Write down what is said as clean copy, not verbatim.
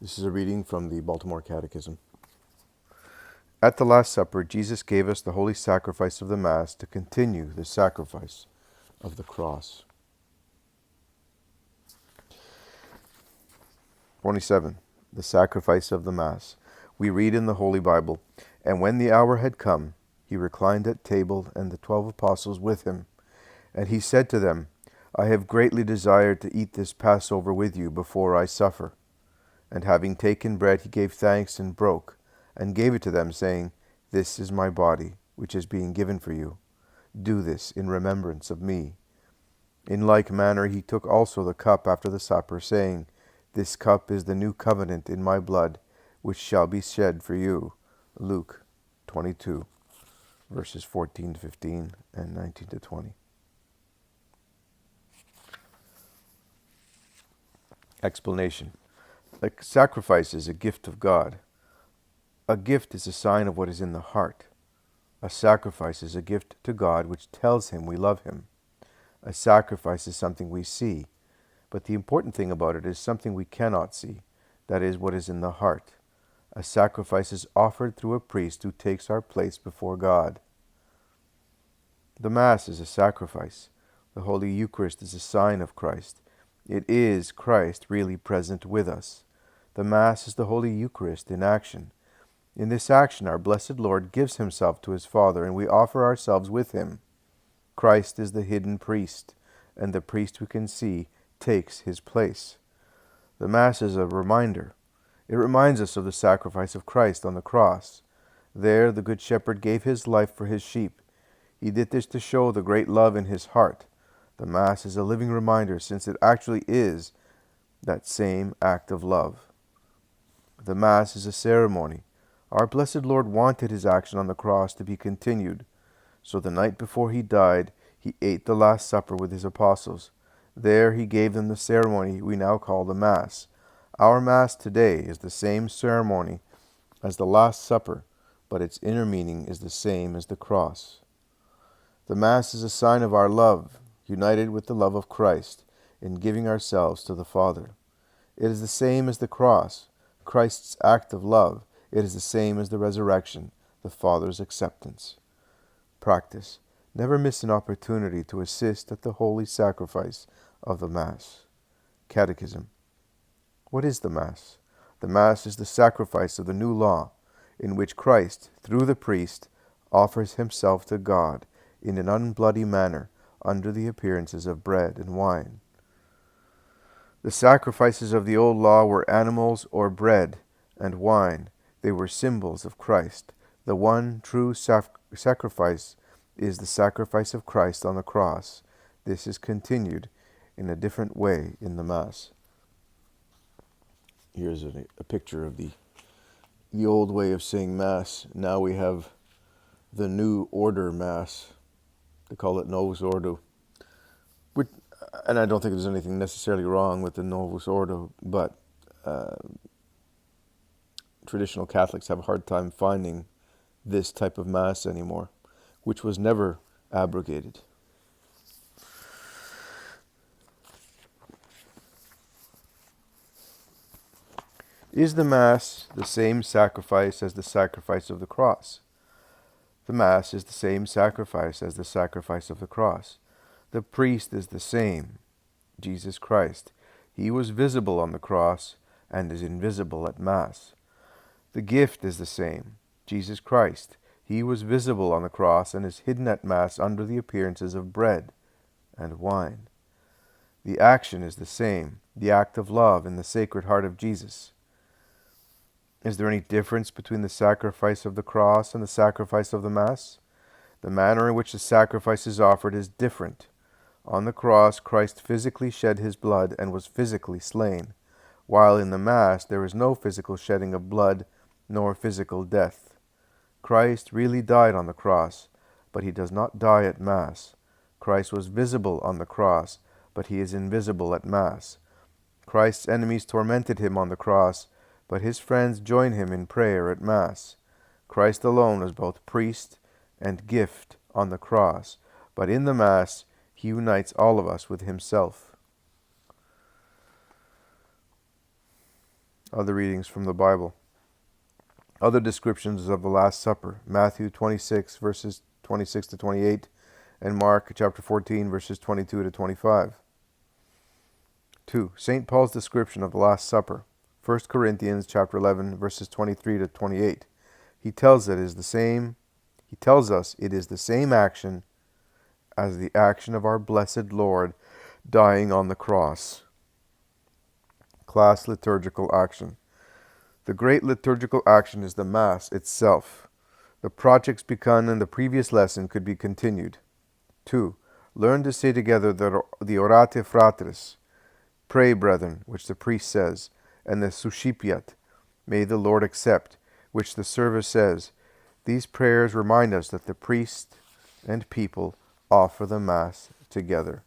This is a reading from the Baltimore Catechism. At the Last Supper, Jesus gave us the holy sacrifice of the Mass to continue the sacrifice of the cross. 27. The sacrifice of the Mass. We read in the Holy Bible, "And when the hour had come, he reclined at table, and the 12 apostles with him. And he said to them, I have greatly desired to eat this Passover with you before I suffer. And having taken bread, he gave thanks and broke, and gave it to them, saying, This is my body, which is being given for you. Do this in remembrance of me. In like manner he took also the cup after the supper, saying, This cup is the new covenant in my blood, which shall be shed for you." Luke 22, verses 14 to 15 and 19 to 20. Explanation. The sacrifice is a gift of God. A gift is a sign of what is in the heart. A sacrifice is a gift to God which tells him we love him. A sacrifice is something we see, but the important thing about it is something we cannot see, that is, what is in the heart. A sacrifice is offered through a priest who takes our place before God. The Mass is a sacrifice. The Holy Eucharist is a sign of Christ. It is Christ really present with us. The Mass is the Holy Eucharist in action. In this action, our blessed Lord gives himself to his Father, and we offer ourselves with him. Christ is the hidden priest, and the priest we can see takes his place. The Mass is a reminder. It reminds us of the sacrifice of Christ on the cross. There, the Good Shepherd gave his life for his sheep. He did this to show the great love in his heart. The Mass is a living reminder, since it actually is that same act of love. The Mass is a ceremony. Our blessed Lord wanted his action on the cross to be continued. So the night before he died, he ate the Last Supper with his apostles. There he gave them the ceremony we now call the Mass. Our Mass today is the same ceremony as the Last Supper, but its inner meaning is the same as the cross. The Mass is a sign of our love, united with the love of Christ, in giving ourselves to the Father. It is the same as the cross, Christ's act of love. It is the same as the resurrection, the Father's acceptance. Practice. Never miss an opportunity to assist at the holy sacrifice of the Mass. Catechism. What is the Mass? The Mass is the sacrifice of the new law, in which Christ, through the priest, offers himself to God in an unbloody manner under the appearances of bread and wine. The sacrifices of the old law were animals or bread and wine. They were symbols of Christ. The one true sacrifice is the sacrifice of Christ on the cross. This is continued in a different way in the Mass. Here's a picture of the old way of saying Mass. Now we have the new order Mass. They call it Novus Ordo. And I don't think there's anything necessarily wrong with the Novus Ordo, but traditional Catholics have a hard time finding this type of Mass anymore, which was never abrogated. Is the Mass the same sacrifice as the sacrifice of the cross? The Mass is the same sacrifice as the sacrifice of the cross. The priest is the same, Jesus Christ. He was visible on the cross and is invisible at Mass. The gift is the same, Jesus Christ. He was visible on the cross and is hidden at Mass under the appearances of bread and wine. The action is the same, the act of love in the Sacred Heart of Jesus. Is there any difference between the sacrifice of the cross and the sacrifice of the Mass? The manner in which the sacrifice is offered is different. On the cross, Christ physically shed his blood and was physically slain, while in the Mass there is no physical shedding of blood nor physical death. Christ really died on the cross, but he does not die at Mass. Christ was visible on the cross, but he is invisible at Mass. Christ's enemies tormented him on the cross, but his friends join him in prayer at Mass. Christ alone is both priest and gift on the cross, but in the Mass he unites all of us with himself. Other readings from the Bible. Other descriptions of the Last Supper. Matthew 26, verses 26 to 28, and Mark chapter 14, verses 22 to 25. 2. St. Paul's description of the Last Supper. 1 Corinthians chapter 11, verses 23 to 28. He tells us it is the same action as the action of our blessed Lord dying on the cross. Class liturgical action. The great liturgical action is the Mass itself. The projects begun in the previous lesson could be continued. 2. Learn to say together the Orate Fratres, pray, brethren, which the priest says, and the Suscipiat, may the Lord accept, which the service says. These prayers remind us that the priest and people offer the Mass together.